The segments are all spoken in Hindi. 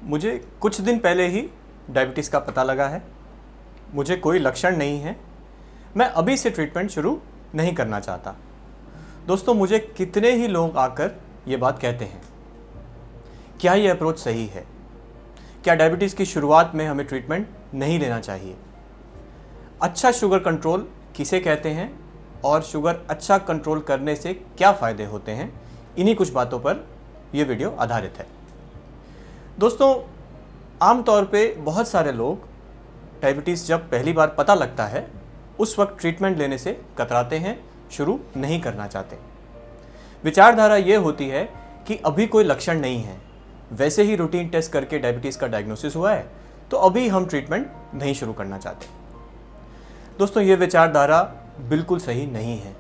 मुझे कुछ दिन पहले ही डायबिटीज़ का पता लगा है। मुझे कोई लक्षण नहीं है। मैं अभी से ट्रीटमेंट शुरू नहीं करना चाहता। दोस्तों, मुझे कितने ही लोग आकर ये बात कहते हैं। क्या ये अप्रोच सही है? क्या डायबिटीज़ की शुरुआत में हमें ट्रीटमेंट नहीं लेना चाहिए? अच्छा शुगर कंट्रोल किसे कहते हैं और शुगर अच्छा कंट्रोल करने से क्या फ़ायदे होते हैं, इन्हीं कुछ बातों पर यह वीडियो आधारित है। दोस्तों, आमतौर पे बहुत सारे लोग डायबिटीज़ जब पहली बार पता लगता है उस वक्त ट्रीटमेंट लेने से कतराते हैं, शुरू नहीं करना चाहते। विचारधारा ये होती है कि अभी कोई लक्षण नहीं है, वैसे ही रूटीन टेस्ट करके डायबिटीज़ का डायग्नोसिस हुआ है, तो अभी हम ट्रीटमेंट नहीं शुरू करना चाहते। दोस्तों, ये विचारधारा बिल्कुल सही नहीं है।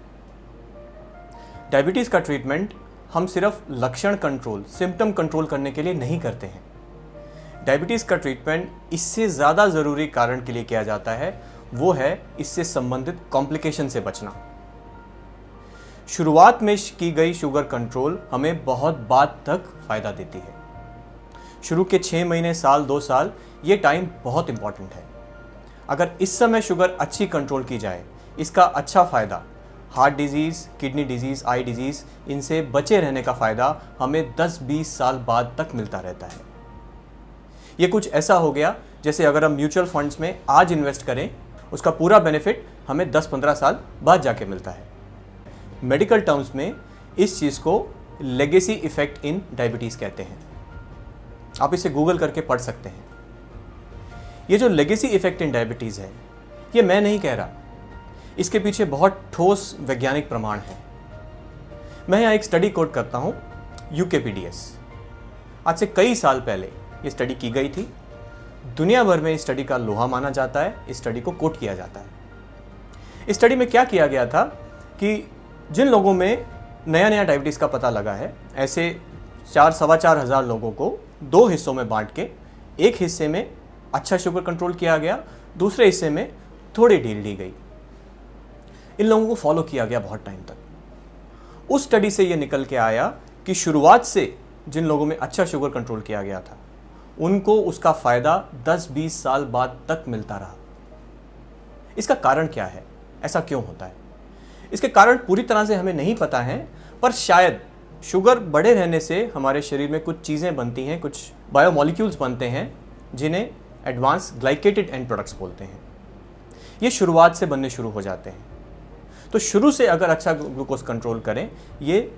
डायबिटीज़ का ट्रीटमेंट हम सिर्फ लक्षण कंट्रोल, सिम्टम कंट्रोल करने के लिए नहीं करते हैं। डायबिटीज़ का ट्रीटमेंट इससे ज़्यादा ज़रूरी कारण के लिए किया जाता है, वो है इससे संबंधित कॉम्प्लिकेशन से बचना। शुरुआत में की गई शुगर कंट्रोल हमें बहुत बाद तक फ़ायदा देती है। शुरू के 6 महीने, साल, 2 साल, ये टाइम बहुत इंपॉर्टेंट है। अगर इस समय शुगर अच्छी कंट्रोल की जाए, इसका अच्छा फ़ायदा heart disease, kidney disease, eye disease, इनसे बचे रहने का फ़ायदा हमें 10-20 साल बाद तक मिलता रहता है। ये कुछ ऐसा हो गया जैसे अगर हम म्यूचुअल फंड्स में आज इन्वेस्ट करें, उसका पूरा बेनिफिट हमें 10-15 साल बाद जाके मिलता है। मेडिकल टर्म्स में इस चीज़ को लेगेसी इफेक्ट इन डायबिटीज़ कहते हैं। आप इसे गूगल करके पढ़ सकते हैं। ये जो लेगेसी इफेक्ट इन डायबिटीज़ है, ये मैं नहीं कह रहा, इसके पीछे बहुत ठोस वैज्ञानिक प्रमाण है। मैं यहाँ एक स्टडी कोट करता हूँ, यूकेपीडीएस। आज से कई साल पहले ये स्टडी की गई थी। दुनिया भर में इस स्टडी का लोहा माना जाता है, इस स्टडी को कोट किया जाता है। इस स्टडी में क्या किया गया था कि जिन लोगों में नया नया डायबिटीज़ का पता लगा है, ऐसे 4-4.25 हज़ार लोगों को 2 हिस्सों में बांट के, एक हिस्से में अच्छा शुगर कंट्रोल किया गया, दूसरे हिस्से में थोड़ी ढील दी गई। इन लोगों को फॉलो किया गया बहुत टाइम तक। उस स्टडी से ये निकल के आया कि शुरुआत से जिन लोगों में अच्छा शुगर कंट्रोल किया गया था, उनको उसका फ़ायदा 10-20 साल बाद तक मिलता रहा। इसका कारण क्या है? ऐसा क्यों होता है? इसके कारण पूरी तरह से हमें नहीं पता है, पर शायद शुगर बढ़े रहने से हमारे शरीर में कुछ चीज़ें बनती हैं, कुछ बायोमोलिक्यूल्स बनते हैं, जिन्हें एडवांस ग्लाइकेटेड एंड प्रोडक्ट्स बोलते हैं। ये शुरुआत से बनने शुरू हो जाते हैं। तो शुरू से अगर अच्छा ग्लूकोज कंट्रोल करें, ये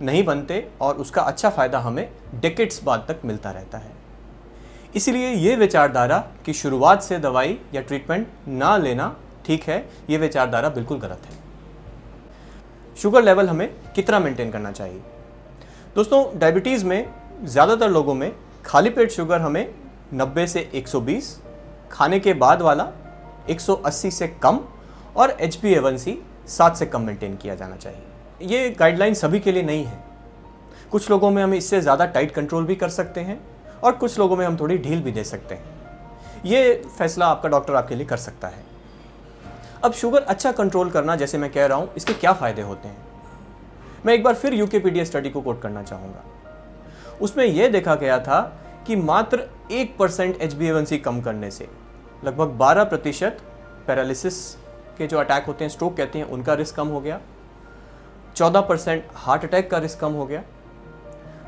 नहीं बनते और उसका अच्छा फ़ायदा हमें डेकेड्स बाद तक मिलता रहता है। इसलिए ये विचारधारा कि शुरुआत से दवाई या ट्रीटमेंट ना लेना ठीक है, ये विचारधारा बिल्कुल गलत है। शुगर लेवल हमें कितना मेंटेन करना चाहिए? दोस्तों, डायबिटीज़ में ज़्यादातर लोगों में खाली पेट शुगर हमें 90 से 120, खाने के बाद वाला 180 से कम और HbA1c 7 से कम मेंटेन किया जाना चाहिए। ये गाइडलाइन सभी के लिए नहीं है। कुछ लोगों में हम इससे ज़्यादा टाइट कंट्रोल भी कर सकते हैं और कुछ लोगों में हम थोड़ी ढील भी दे सकते हैं। ये फैसला आपका डॉक्टर आपके लिए कर सकता है। अब शुगर अच्छा कंट्रोल करना, जैसे मैं कह रहा हूँ, इसके क्या फ़ायदे होते हैं? मैं एक बार फिर यूकेपीडीएस स्टडी को कोट करना चाहूँगा। उसमें यह देखा गया था कि मात्र 1% HbA1c कम करने से लगभग 12% पैरालिसिस के जो अटैक होते हैं, स्ट्रोक कहते हैं, उनका रिस्क कम हो गया। 14% हार्ट अटैक का रिस्क कम हो गया।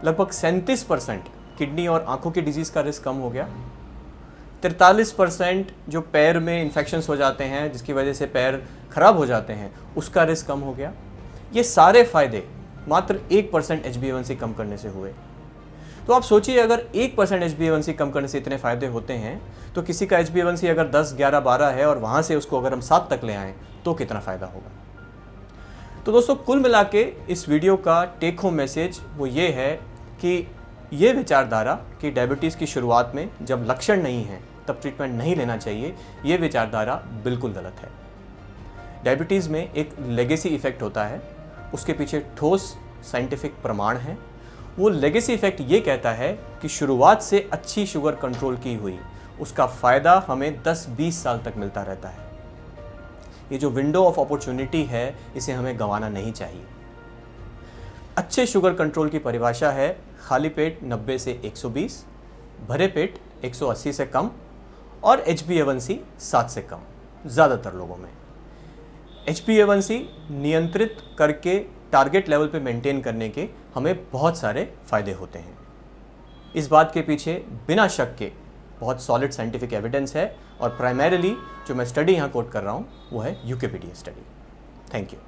लगभग 37% किडनी और आंखों की डिजीज़ का रिस्क कम हो गया। 43% जो पैर में इन्फेक्शंस हो जाते हैं, जिसकी वजह से पैर खराब हो जाते हैं, उसका रिस्क कम हो गया। ये सारे फ़ायदे मात्र 1% HbA1c कम करने से हुए। तो आप सोचिए, अगर 1% HbA1c कम करने से इतने फ़ायदे होते हैं, तो किसी का HbA1c अगर 10, 11, 12 है और वहाँ से उसको अगर हम 7 तक ले आएँ, तो कितना फ़ायदा होगा? तो दोस्तों, कुल मिला के इस वीडियो का टेक होम मैसेज वो ये है कि ये विचारधारा कि डायबिटीज़ की शुरुआत में जब लक्षण नहीं है तब ट्रीटमेंट नहीं लेना चाहिए, ये विचारधारा बिल्कुल गलत है। डायबिटीज़ में एक लेगेसी इफ़ेक्ट होता है, उसके पीछे ठोस साइंटिफिक प्रमाण है। वो लेगेसी इफ़ेक्ट ये कहता है कि शुरुआत से अच्छी शुगर कंट्रोल की हुई, उसका फ़ायदा हमें 10-20 साल तक मिलता रहता है। ये जो विंडो ऑफ अपॉर्चुनिटी है, इसे हमें गंवाना नहीं चाहिए। अच्छे शुगर कंट्रोल की परिभाषा है खाली पेट 90 से 120, भरे पेट 180 से कम और HbA1c 7 से कम ज़्यादातर लोगों में। HbA1c नियंत्रित करके टारगेट लेवल पे मेंटेन करने के हमें बहुत सारे फ़ायदे होते हैं। इस बात के पीछे बिना शक के बहुत सॉलिड साइंटिफिक एविडेंस है और प्राइमरीली जो मैं स्टडी यहाँ कोट कर रहा हूँ वो है यूकेपीडिया स्टडी। Thank you.